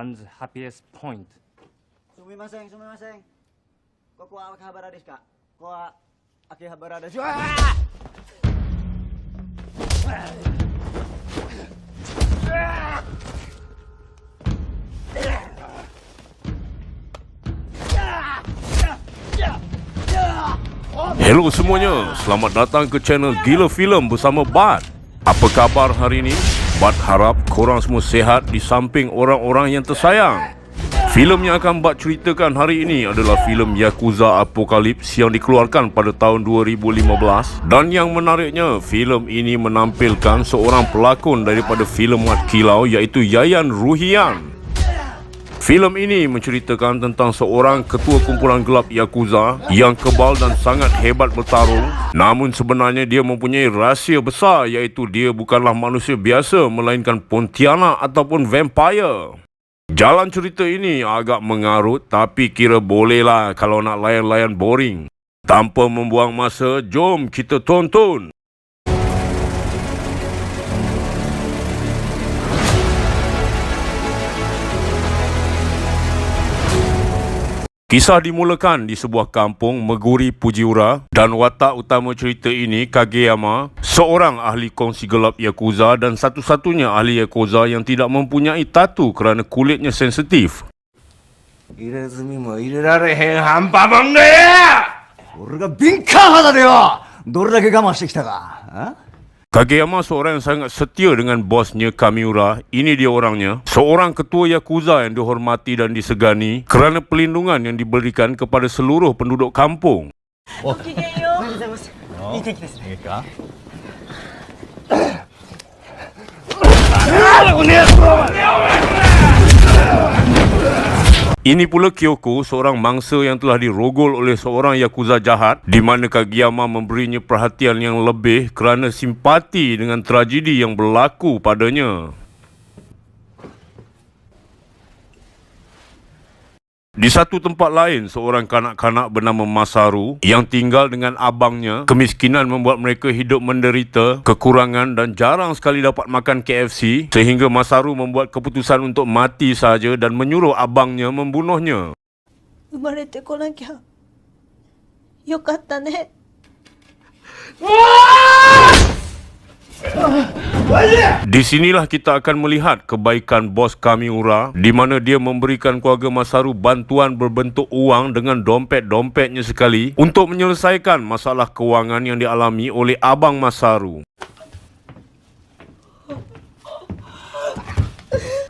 one's happiest point. Sumimasen. Kok akihabara desu ka? Kok akihabara desu? Hello semuanya, selamat datang ke channel Gila Film bersama Bad. Apa khabar hari ini? Bad harap korang semua sihat di samping orang-orang yang tersayang. Filem yang akan Bad ceritakan hari ini adalah filem Yakuza Apocalypse yang dikeluarkan pada tahun 2015. Dan yang menariknya, filem ini menampilkan seorang pelakon daripada filem Mat Kilau iaitu Yayan Ruhian. Filem ini menceritakan tentang seorang ketua kumpulan gelap Yakuza yang kebal dan sangat hebat bertarung. Namun sebenarnya dia mempunyai rahsia besar iaitu dia bukanlah manusia biasa melainkan Pontianak ataupun vampire. Jalan cerita ini agak mengarut tapi kira bolehlah kalau nak layan-layan boring. Tanpa membuang masa, jom kita tonton. Kisah dimulakan di sebuah kampung Meguri Fujiura dan watak utama cerita ini Kageyama, seorang ahli kongsi gelap Yakuza dan satu-satunya ahli Yakuza yang tidak mempunyai tatu kerana kulitnya sensitif. 入れ墨も入れられへん半端もんね俺が敏感肌でよどれだけ我慢してきたか Kageyama seorang yang sangat setia dengan bosnya Kamiura. Ini dia orangnya. Seorang ketua Yakuza yang dihormati dan disegani kerana perlindungan yang diberikan kepada seluruh penduduk kampung. Ini pula Kyoko, seorang mangsa yang telah dirogol oleh seorang Yakuza jahat, di mana Kageyama memberinya perhatian yang lebih kerana simpati dengan tragedi yang berlaku padanya. Di satu tempat lain, seorang kanak-kanak bernama Masaru yang tinggal dengan abangnya. Kemiskinan membuat mereka hidup menderita, kekurangan dan jarang sekali dapat makan KFC, sehingga Masaru membuat keputusan untuk mati saja dan menyuruh abangnya membunuhnya. 生まれてこなきゃよかったね。 Di sinilah kita akan melihat kebaikan bos Kamiura, di mana dia memberikan keluarga Masaru bantuan berbentuk uang dengan dompet-dompetnya sekali untuk menyelesaikan masalah kewangan yang dialami oleh abang Masaru.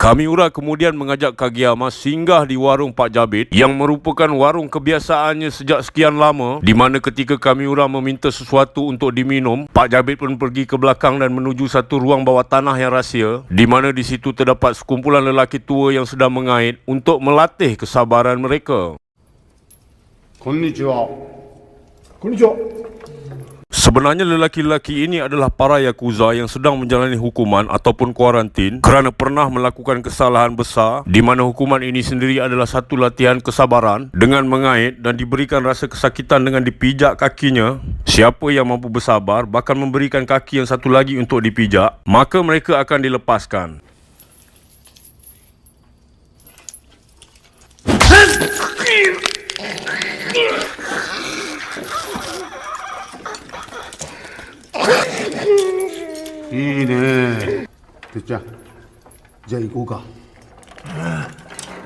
Kamiura kemudian mengajak Kageyama singgah di warung Pak Jabit yang merupakan warung kebiasaannya sejak sekian lama, di mana ketika Kamiura meminta sesuatu untuk diminum, Pak Jabit pun pergi ke belakang dan menuju satu ruang bawah tanah yang rahsia, di mana di situ terdapat sekumpulan lelaki tua yang sedang mengait untuk melatih kesabaran mereka. Konnichiwa. Sebenarnya lelaki-lelaki ini adalah para Yakuza yang sedang menjalani hukuman ataupun kuarantin kerana pernah melakukan kesalahan besar, di mana hukuman ini sendiri adalah satu latihan kesabaran dengan mengait dan diberikan rasa kesakitan dengan dipijak kakinya. Siapa yang mampu bersabar bahkan memberikan kaki yang satu lagi untuk dipijak, maka mereka akan dilepaskan.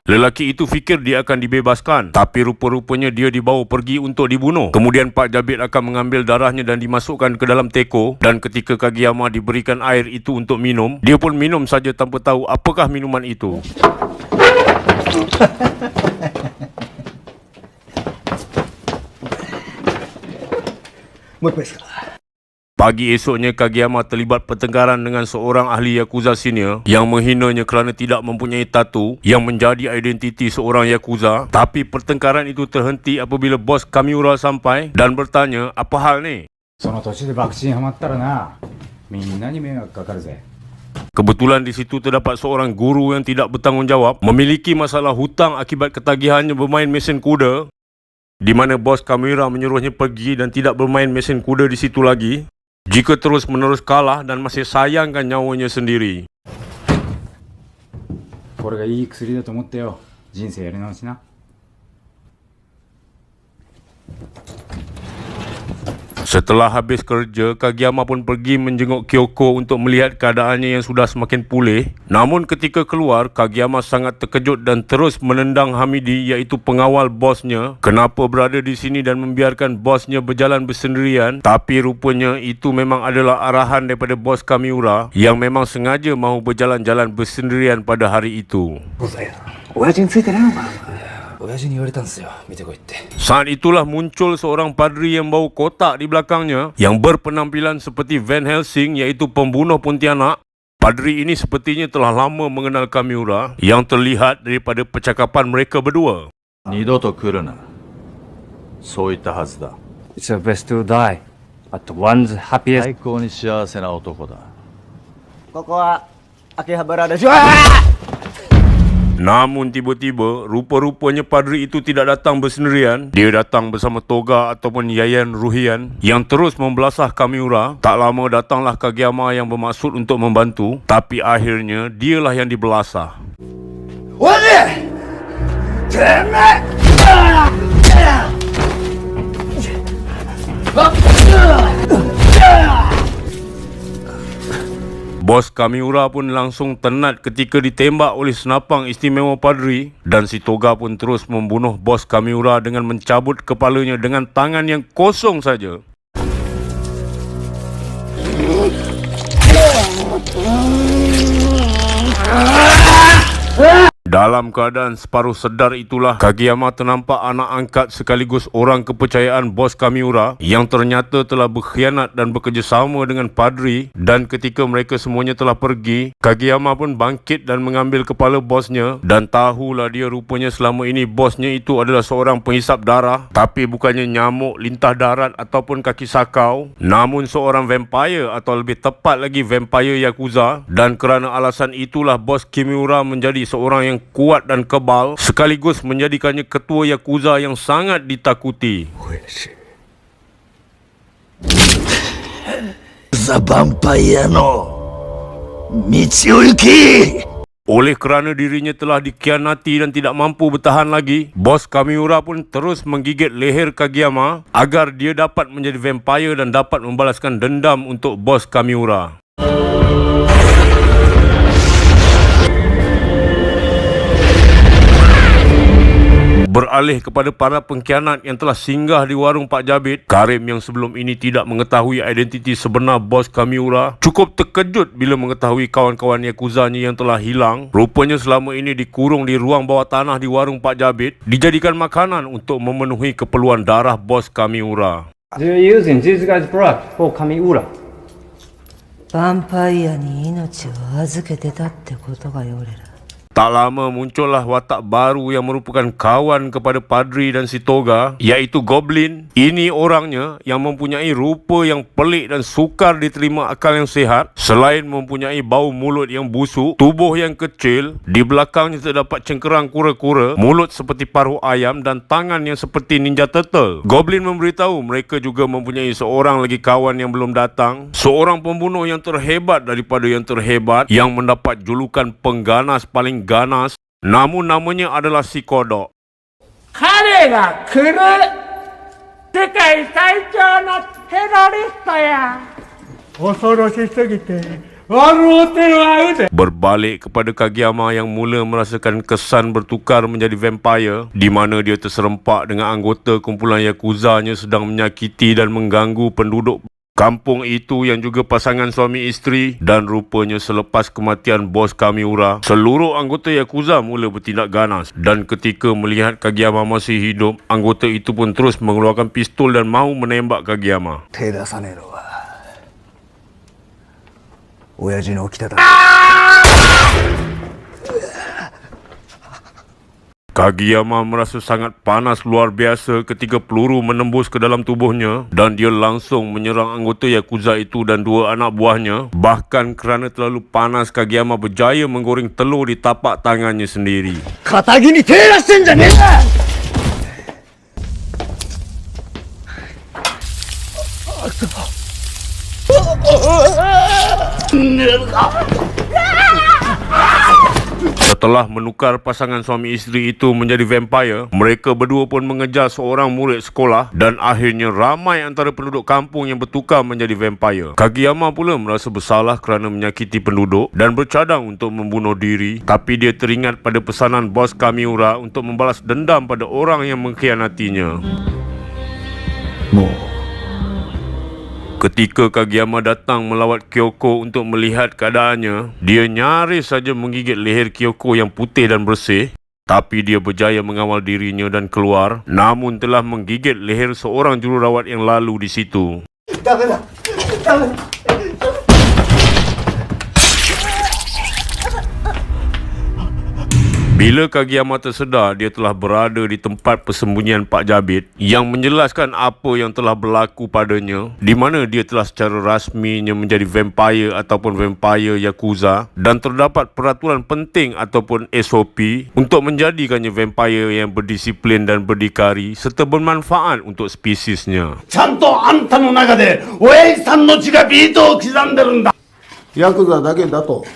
Lelaki itu fikir dia akan dibebaskan, tapi rupa-rupanya dia dibawa pergi untuk dibunuh. Kemudian Pak Jabit akan mengambil darahnya dan dimasukkan ke dalam teko, dan ketika Kageyama diberikan air itu untuk minum, dia pun minum saja tanpa tahu apakah minuman itu. Pagi esoknya, Kageyama terlibat pertengkaran dengan seorang ahli Yakuza senior yang menghinanya kerana tidak mempunyai tatu yang menjadi identiti seorang Yakuza. Tapi pertengkaran itu terhenti apabila bos Kamiura sampai dan bertanya, apa hal ni? Kebetulan di situ terdapat seorang guru yang tidak bertanggungjawab, memiliki masalah hutang akibat ketagihannya bermain mesin kuda, di mana bos Kamiura menyuruhnya pergi dan tidak bermain mesin kuda di situ lagi jika terus-menerus kalah dan masih sayangkan nyawanya sendiri. これがいい薬だと思ってよ、人生やり直しな。Setelah habis kerja, Kageyama pun pergi menjenguk Kyoko untuk melihat keadaannya yang sudah semakin pulih. Namun ketika keluar, Kageyama sangat terkejut dan terus menendang Hamidi, iaitu pengawal bosnya, kenapa berada di sini dan membiarkan bosnya berjalan bersendirian. Tapi rupanya itu memang adalah arahan daripada bos Kamiura yang memang sengaja mahu berjalan-jalan bersendirian pada hari itu. 親父についてないのか親父に言われたんですよ、見てこいって。 Saat itulah muncul seorang padri yang bawa kotak di belakangnya yang berpenampilan seperti Van Helsing, iaitu pembunuh Pontianak. Padri ini sepertinya telah lama mengenal Kamiura yang terlihat daripada percakapan mereka berdua. 二度と来るな。そう言ったはずだ。 It's the best to die, but one's happiest. 最高に幸せな男だ。ここは秋葉原でしょ。 Namun tiba-tiba, rupa-rupanya padri itu tidak datang bersendirian. Dia datang bersama Toga ataupun Yayan Ruhian yang terus membelasah Kamiura. Tak lama datanglah Kageyama yang bermaksud untuk membantu, tapi akhirnya dialah yang dibelasah. 親父てめBos Kamiura pun langsung tenat ketika ditembak oleh senapang istimewa padri, dan si Toga pun terus membunuh bos Kamiura dengan mencabut kepalanya dengan tangan yang kosong saja. Dalam keadaan separuh sedar itulah, Kageyama ternampak anak angkat sekaligus orang kepercayaan bos Kamiura yang ternyata telah berkhianat dan bekerjasama dengan padri. Dan ketika mereka semuanya telah pergi, Kageyama pun bangkit dan mengambil kepala bosnya. Dan tahulah dia rupanya selama ini bosnya itu adalah seorang penghisap darah, tapi bukannya nyamuk, lintah darat ataupun kaki sakau, namun seorang vampire, atau lebih tepat lagi vampire Yakuza. Dan kerana alasan itulah bos Kamiura menjadi seorang yang kuat dan kebal, sekaligus menjadikannya ketua Yakuza yang sangat ditakuti.ザ・ヴァンパイアの道を行き Oleh kerana dirinya telah dikhianati dan tidak mampu bertahan lagi, bos Kamiura pun terus menggigit leher Kageyama agar dia dapat menjadi vampire dan dapat membalaskan dendam untuk bos Kamiura. Beralih kepada para pengkhianat yang telah singgah di warung Pak Jabit, Karim yang sebelum ini tidak mengetahui identiti sebenar bos Kamiura cukup terkejut bila mengetahui kawan-kawan Yakuzanya yang telah hilang. Rupanya selama ini dikurung di ruang bawah tanah di warung Pak Jabit, dijadikan makanan untuk memenuhi keperluan darah bos Kamiura. They're using this guy's blood for Kamiura. ヴァンパイアに命を預けてたってことがよ、俺ら。 Tak lama muncullah watak baru yang merupakan kawan kepada Padri dan si Toga, iaitu Goblin. Ini orangnya yang mempunyai rupa yang pelik dan sukar diterima akal yang sehat. Selain mempunyai bau mulut yang busuk, tubuh yang kecil, di belakangnya terdapat cengkerang kura-kura, mulut seperti paruh ayam dan tangan yang seperti Ninja Turtle. Goblin memberitahu mereka juga mempunyai seorang lagi kawan yang belum datang, seorang pembunuh yang terhebat daripada yang terhebat, yang mendapat julukan pengganas paling ganas, namun namanya adalah si Kodok. 彼が来る世界最強のテロリストや恐ろしすぎて笑うてるわうで Berbalik kepada Kageyama yang mula merasakan kesan bertukar menjadi vampire, di mana dia terserempak dengan anggota kumpulan Yakuzanya sedang menyakiti dan mengganggu penduduk kampung itu yang juga pasangan suami isteri. Dan rupanya selepas kematian bos Kamiura, seluruh anggota Yakuza mula bertindak ganas. Dan ketika melihat Kageyama masih hidup, anggota itu pun terus mengeluarkan pistol dan mahu menembak Kageyama. 手出さねえのは親父の掟だ。 Kageyama merasa sangat panas luar biasa ketika peluru menembus ke dalam tubuhnya, dan dia langsung menyerang anggota Yakuza itu dan dua anak buahnya. Bahkan kerana terlalu panas, Kageyama berjaya menggoreng telur di tapak tangannya sendiri. 仇に手出してんじゃねえんだ。Setelah menukar pasangan suami isteri itu menjadi vampire, mereka berdua pun mengejar seorang murid sekolah dan akhirnya ramai antara penduduk kampung yang bertukar menjadi vampire. Kageyama pula merasa bersalah kerana menyakiti penduduk dan bercadang untuk membunuh diri, tapi dia teringat pada pesanan bos Kamiura untuk membalas dendam pada orang yang mengkhianatinya. Ketika Kageyama datang melawat Kyoko untuk melihat keadaannya, dia nyaris saja menggigit leher Kyoko yang putih dan bersih. Tapi dia berjaya mengawal dirinya dan keluar, namun telah menggigit leher seorang jururawat yang lalu di situ. Bila Kageyama tersedar, dia telah berada di tempat persembunyian Pak Jabit yang menjelaskan apa yang telah berlaku padanya, di mana dia telah secara rasminya menjadi vampire ataupun vampire Yakuza, dan terdapat peraturan penting ataupun SOP untuk menjadikannya vampire yang berdisiplin dan berdikari serta bermanfaat untuk spesiesnya. ちゃんとあんたの中で親父さんの血がビートを刻んでるんだ。ヤクザだけだと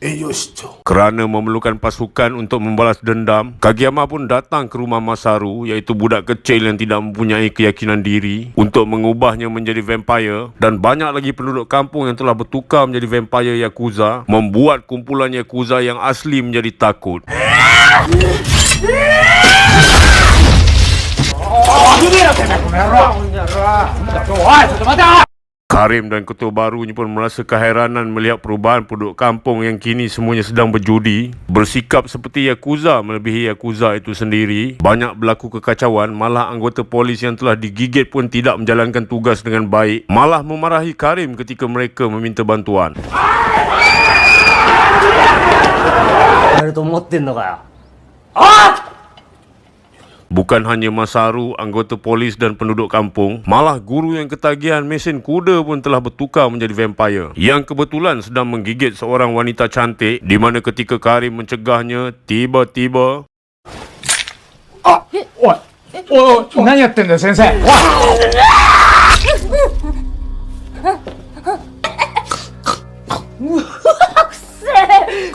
営業出張。 Kerana memerlukan pasukan untuk membalas dendam, Kageyama pun datang ke rumah Masaru, iaitu budak kecil yang tidak mempunyai keyakinan diri, untuk mengubahnya menjadi vampire, dan banyak lagi penduduk kampung yang telah bertukar menjadi vampire Yakuza, membuat kumpulan Yakuza yang asli menjadi takut. Karim dan ketua barunya pun merasa keheranan melihat perubahan penduduk kampung yang kini semuanya sedang berjudi, bersikap seperti Yakuza melebihi Yakuza itu sendiri. Banyak berlaku kekacauan, malah anggota polis yang telah digigit pun tidak menjalankan tugas dengan baik, malah memarahi Karim ketika mereka meminta bantuan. やると思ってんのかよ。 Bukan hanya Masaru, anggota polis dan penduduk kampung, malah guru yang ketagihan mesin kuda pun telah bertukar menjadi vampire, yang kebetulan sedang menggigit seorang wanita cantik, di mana ketika Karim mencegahnya, tiba-tiba おい、何やってんだよ、先生。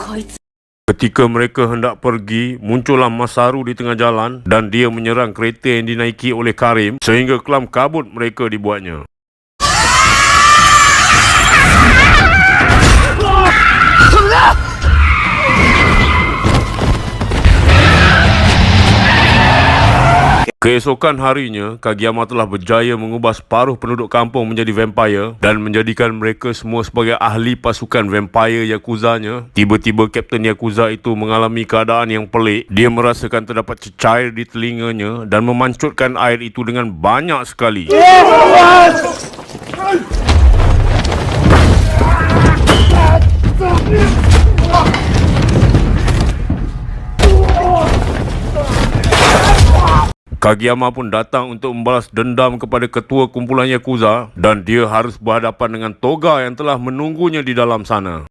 おい。 Ketika mereka hendak pergi, muncullah Masaru di tengah jalan dan dia menyerang kereta yang dinaiki oleh Karim sehingga kelam kabut mereka dibuatnya. Keesokan harinya, Kageyama telah berjaya mengubah separuh penduduk kampung menjadi vampire dan menjadikan mereka semua sebagai ahli pasukan vampire Yakuzanya. Tiba-tiba Kapten Yakuza itu mengalami keadaan yang pelik. Dia merasakan terdapat cecair di telinganya dan memancutkan air itu dengan banyak sekali. Kageyama pun datang untuk membalas dendam kepada ketua kumpulan Yakuza dan dia harus berhadapan dengan Toga yang telah menunggunya di dalam sana.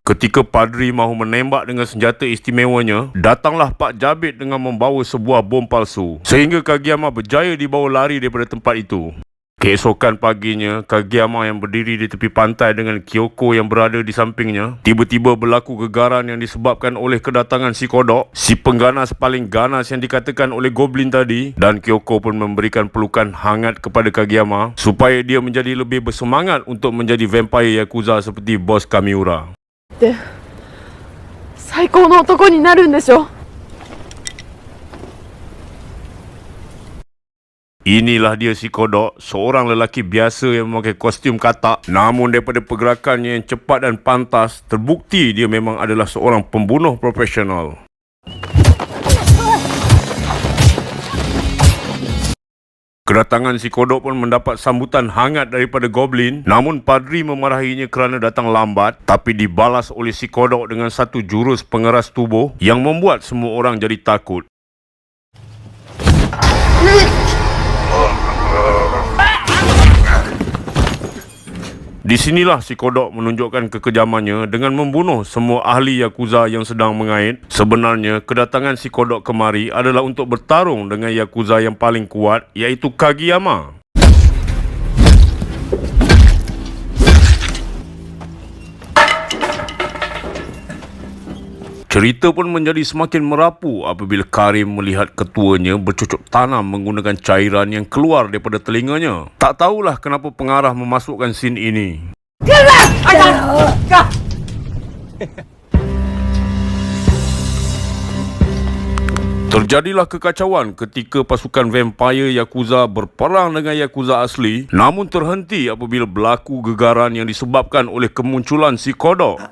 Ketika Padri mahu menembak dengan senjata istimewanya, datanglah Pak Jabit dengan membawa sebuah bom palsu, sehingga Kageyama berjaya dibawa lari daripada tempat itu. Keesokan paginya, Kageyama yang berdiri di tepi pantai dengan Kyoko yang berada di sampingnya, tiba-tiba berlaku gegaran yang disebabkan oleh kedatangan si kodok, si pengganas paling ganas yang dikatakan oleh Goblin tadi, dan Kyoko pun memberikan pelukan hangat kepada Kageyama supaya dia menjadi lebih bersemangat untuk menjadi vampire Yakuza seperti bos Kamiura. 最高の男になるんでしょ。 Inilah dia si kodok, seorang lelaki biasa yang memakai kostum katak. Namun daripada pergerakannya yang cepat dan pantas, terbukti dia memang adalah seorang pembunuh profesional. Kedatangan si kodok pun mendapat sambutan hangat daripada Goblin. Namun Padri memarahinya kerana datang lambat, tapi dibalas oleh si kodok dengan satu jurus pengeras tubuh yang membuat semua orang jadi takut. Di sinilah si kodok menunjukkan kekejamannya dengan membunuh semua ahli Yakuza yang sedang mengait. Sebenarnya, kedatangan si kodok kemari adalah untuk bertarung dengan Yakuza yang paling kuat, iaitu Kageyama. Cerita pun menjadi semakin merapu apabila Karim melihat ketuanya bercocok tanam menggunakan cairan yang keluar daripada telinganya. Tak tahulah kenapa pengarah memasukkan scene ini. Terjadilah kekacauan ketika pasukan vampire Yakuza berperang dengan Yakuza asli, namun terhenti apabila berlaku gegaran yang disebabkan oleh kemunculan si kodok.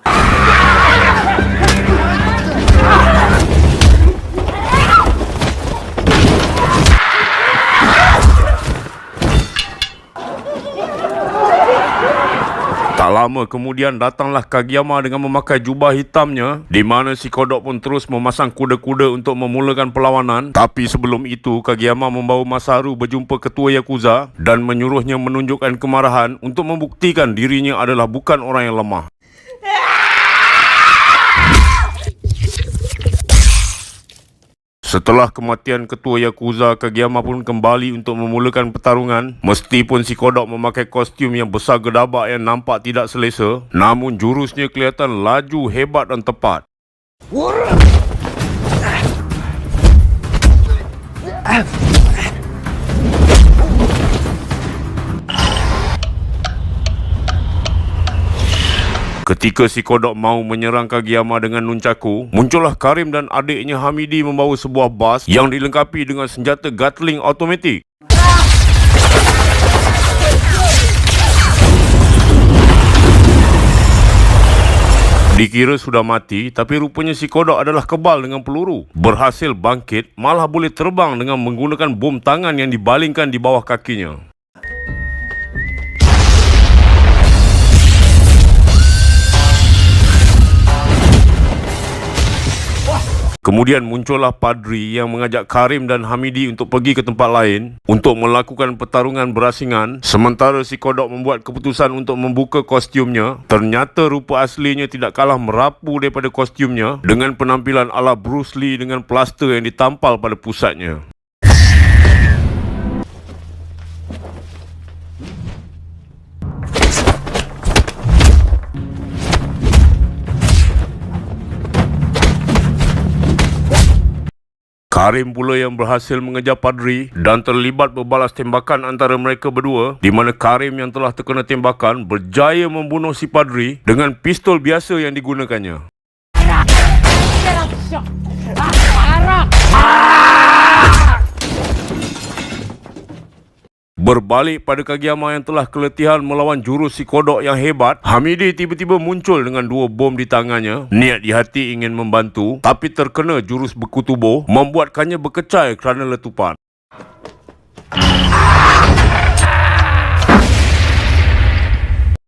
Tak lama kemudian datanglah Kageyama dengan memakai jubah hitamnya, di mana si kodok pun terus memasang kuda-kuda untuk memulakan perlawanan. Tapi sebelum itu, Kageyama membawa Masaru berjumpa ketua Yakuza dan menyuruhnya menunjukkan kemarahan untuk membuktikan dirinya adalah bukan orang yang lemah. Setelah kematian ketua Yakuza, Kageyama pun kembali untuk memulakan pertarungan. Meskipun si kodok memakai kostum yang besar gedabak yang nampak tidak selesa, namun jurusnya kelihatan laju, hebat dan tepat. Ketika si kodok mau menyerang Kageyama dengan nunchaku, muncullah Karim dan adiknya Hamidi membawa sebuah bas yang dilengkapi dengan senjata Gatling automatik. Dikira sudah mati, tapi rupanya si kodok adalah kebal dengan peluru. Berhasil bangkit, malah boleh terbang dengan menggunakan bom tangan yang dibalingkan di bawah kakinya. Kemudian muncullah Padri yang mengajak Karim dan Hamidi untuk pergi ke tempat lain untuk melakukan pertarungan berasingan, sementara si kodok membuat keputusan untuk membuka kostumnya. Ternyata rupa aslinya tidak kalah merapu daripada kostumnya, dengan penampilan ala Bruce Lee dengan plaster yang ditampal pada pusatnya. Karim pula yang berhasil mengejar Padri dan terlibat berbalas tembakan antara mereka berdua, di mana Karim yang telah terkena tembakan berjaya membunuh si Padri dengan pistol biasa yang digunakannya. Berbalik pada Kageyama yang telah keletihan melawan jurus si kodok yang hebat, Hamidi tiba-tiba muncul dengan 2 bom di tangannya. Niat di hati ingin membantu, tapi terkena jurus beku tubuh, membuatkannya berkecai kerana letupan.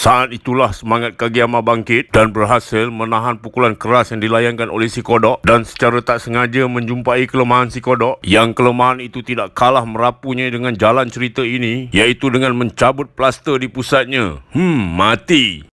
Saat itulah semangat Kageyama bangkit dan berhasil menahan pukulan keras yang dilayangkan oleh si kodok, dan secara tak sengaja menjumpai kelemahan si kodok. Yang kelemahan itu tidak kalah merapunya dengan jalan cerita ini, iaitu dengan mencabut plaster di pusatnya. Mati.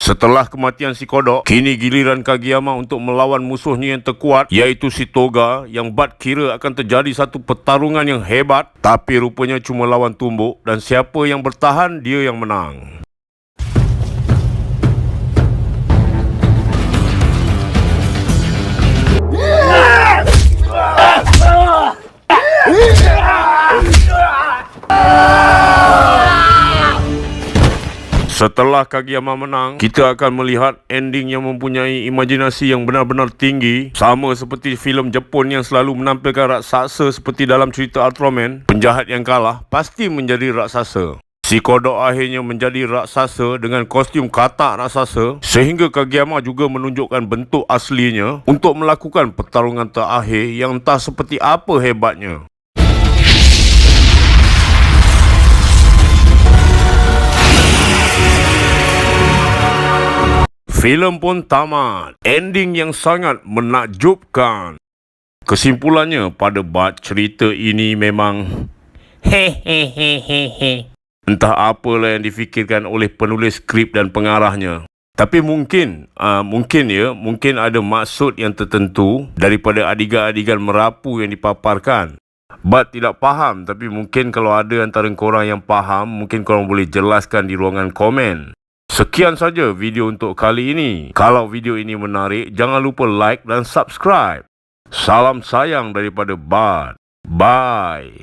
Setelah kematian si kodok, kini giliran Kageyama untuk melawan musuhnya yang terkuat, iaitu si Toga, yang Bat kira akan terjadi satu pertarungan yang hebat, tapi rupanya cuma lawan tumbuk, dan siapa yang bertahan, dia yang menang. Setelah Kageyama menang, kita akan melihat ending yang mempunyai imajinasi yang benar-benar tinggi. Sama seperti filem Jepun yang selalu menampilkan raksasa seperti dalam cerita Ultraman, penjahat yang kalah pasti menjadi raksasa. Si kodok akhirnya menjadi raksasa dengan kostum katak raksasa, sehingga Kageyama juga menunjukkan bentuk aslinya untuk melakukan pertarungan terakhir yang entah seperti apa hebatnya. Filem pun tamat. Ending yang sangat menakjubkan. Kesimpulannya, pada bab cerita ini memang hehehehehe. Entah apalah yang difikirkan oleh penulis skrip dan pengarahnya. Tapi mungkin ada maksud yang tertentu daripada adegan-adegan merapu yang dipaparkan. Bat tidak faham, tapi mungkin kalau ada antara korang yang faham, mungkin korang boleh jelaskan di ruangan komen. Sekian saja video untuk kali ini. Kalau video ini menarik, jangan lupa like dan subscribe. Salam sayang daripada Bat. Bye.